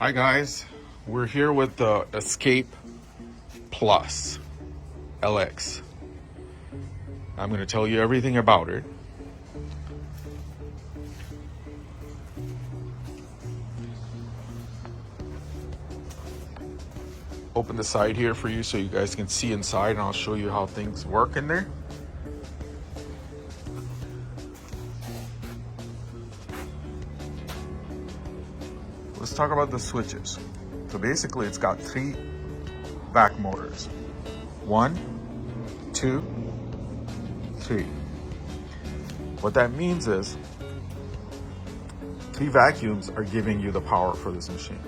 Hi guys, we're here with the Escape Plus LX. I'm going to tell you everything about it. Open the side here for you so you guys can see inside, and I'll show you how things work in there. Let's talk about the switches. So basically it's got 3 back motors. 1, 2, 3. What that means is 3 vacuums are giving you the power for this machine.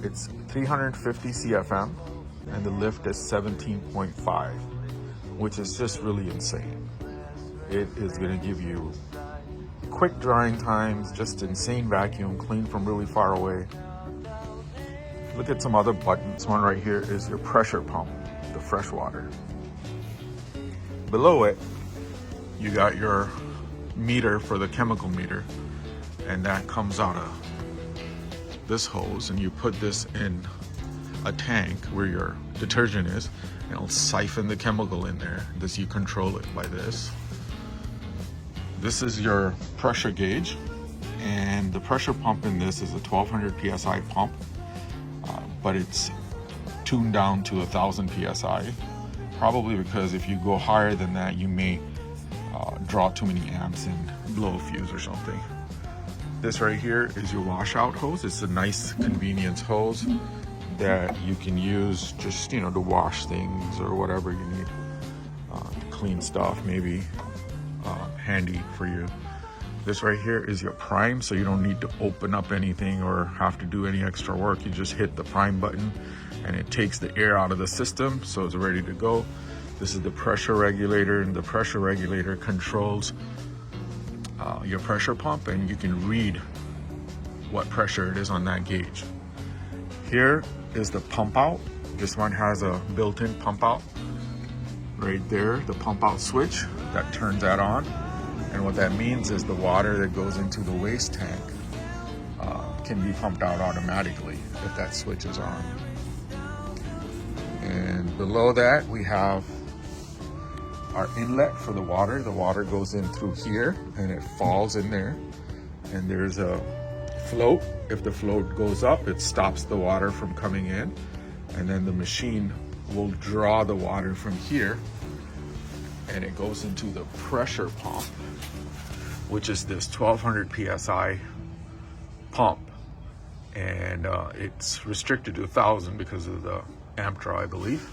It's 350 CFM and the lift is 17.5, which is just really insane. It is going to give you quick drying times, just insane vacuum, clean from really far away. Look at some other buttons. One right here is your pressure pump, the fresh water. Below it, you got your meter for the chemical meter, and that comes out of this hose, and you put this in a tank where your detergent is, and it'll siphon the chemical in there. You control it by this. This is your pressure gauge, and the pressure pump in this is a 1200 psi pump, but it's tuned down to 1000 psi, probably because if you go higher than that you may draw too many amps and blow a fuse or something. This right here is your washout hose. It's a nice convenience hose that you can use just, to wash things or whatever you need, to clean stuff, maybe handy for you. This right here is your prime, so you don't need to open up anything or have to do any extra work. You just hit the prime button and it takes the air out of the system, so it's ready to go. This is the pressure regulator, and the pressure regulator controls your pressure pump, and you can read what pressure it is on that gauge. Here is the pump out. This one has a built-in pump out right there, the pump out switch that turns that on. And what that means is the water that goes into the waste tank can be pumped out automatically if that switch is on. And below that we have our inlet for the water. The water goes in through here and it falls in there, and there's a float. If the float goes up, it stops the water from coming in, and then the machine will draw the water from here and it goes into the pressure pump, which is this 1200 psi pump, and it's restricted to 1000 because of the amp draw, I believe.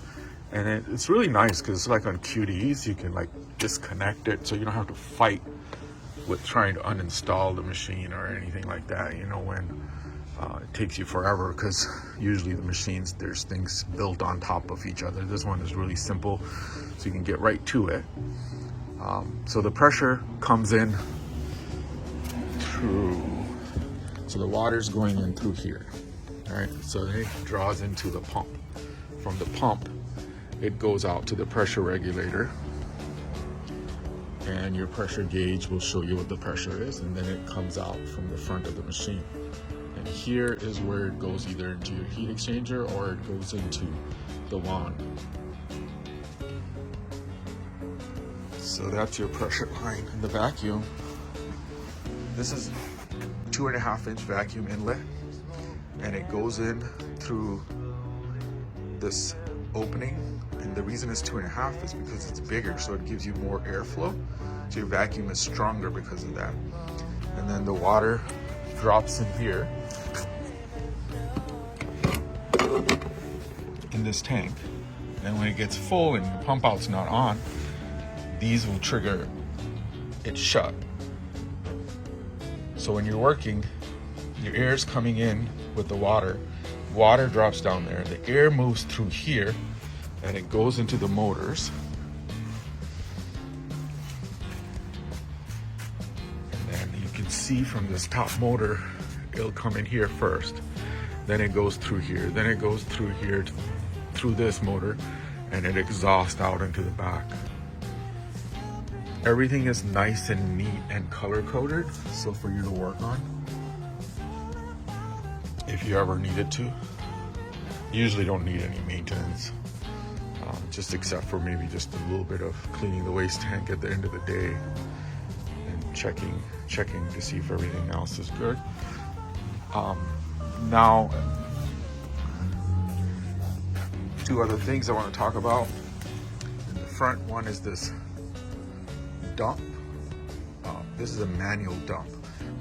And it's really nice because it's like on QDs, you can like disconnect it, so you don't have to fight with trying to uninstall the machine or anything like that, when it takes you forever, because usually the machines, there's things built on top of each other. This one is really simple, so you can get right to it. So the pressure comes in through, so the water's going in through here, all right? So it draws into the pump. From the pump, it goes out to the pressure regulator, and your pressure gauge will show you what the pressure is, and then it comes out from the front of the machine. And here is where it goes either into your heat exchanger or it goes into the wand. So that's your pressure line. And the vacuum, this is 2.5-inch vacuum inlet, and it goes in through this opening. And the reason it's 2.5 is because it's bigger, so it gives you more airflow. So your vacuum is stronger because of that. And then the water drops in here in this tank. And when it gets full and the pump out's not on, these will trigger it shut. So when you're working, your air is coming in with the water. Water drops down there. The air moves through here and it goes into the motors. And then you can see from this top motor, it'll come in here first. Then it goes through here. Then it goes through here, through this motor, and it exhausts out into the back. Everything is nice and neat and color coded, so for you to work on. if you ever needed to. You usually don't need any maintenance, just except for maybe just a little bit of cleaning the waste tank at the end of the day and checking to see if everything else is good. Now, two other things I want to talk about. In the front, one is this dump. This is a manual dump,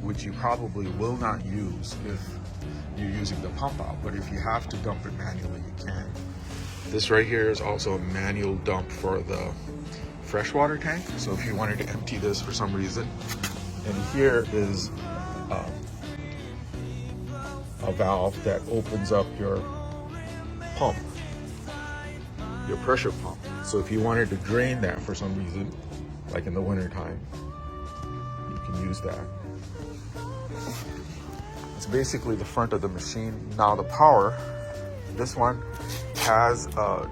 which you probably will not use if you're using the pump out, but if you have to dump it manually, you can. This right here is also a manual dump for the freshwater tank. So if you wanted to empty this for some reason, and here is a valve that opens up your pump, your pressure pump. So if you wanted to drain that for some reason, like in the winter time, you can use that. It's basically the front of the machine. Now the power, this one has a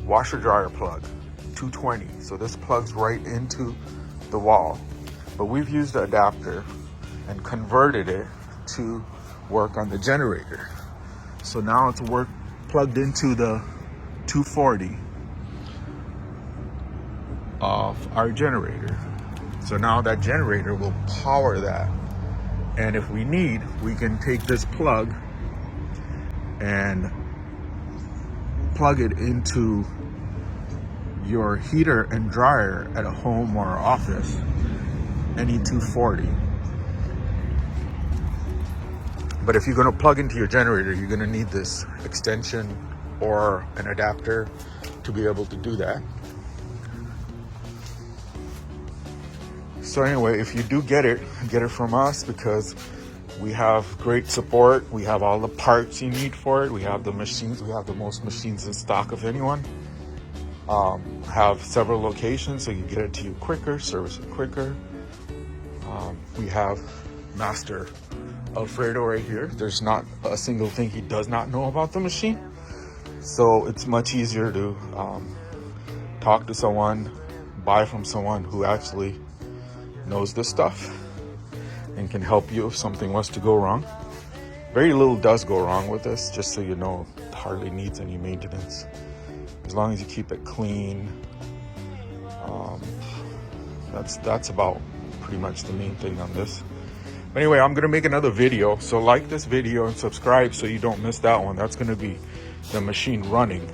washer dryer plug, 220. So this plugs right into the wall. But we've used the adapter and converted it to work on the generator. So now it's plugged into the 240 of our generator. So now that generator will power that. And if we need, we can take this plug and plug it into your heater and dryer at a home or office, any 240. But if you're gonna plug into your generator, you're gonna need this extension or an adapter to be able to do that. So anyway, if you do get it from us, because we have great support. We have all the parts you need for it. We have the machines. We have the most machines in stock of anyone. Have several locations, so you get it to you quicker, service it quicker. We have Master Alfredo right here. There's not a single thing he does not know about the machine. So it's much easier to talk to someone, buy from someone who actually knows this stuff and can help you if something was to go wrong. Very little does go wrong with this, just so you know. It hardly needs any maintenance as long as you keep it clean. That's about pretty much the main thing on this. But anyway, I'm gonna make another video, so like this video and subscribe so you don't miss that one. That's gonna be the machine running.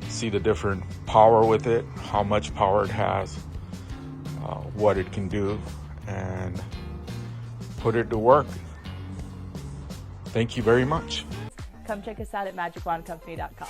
See the different power with it, how much power it has, what it can do, and put it to work. Thank you very much. Come check us out at magicwandcompany.com.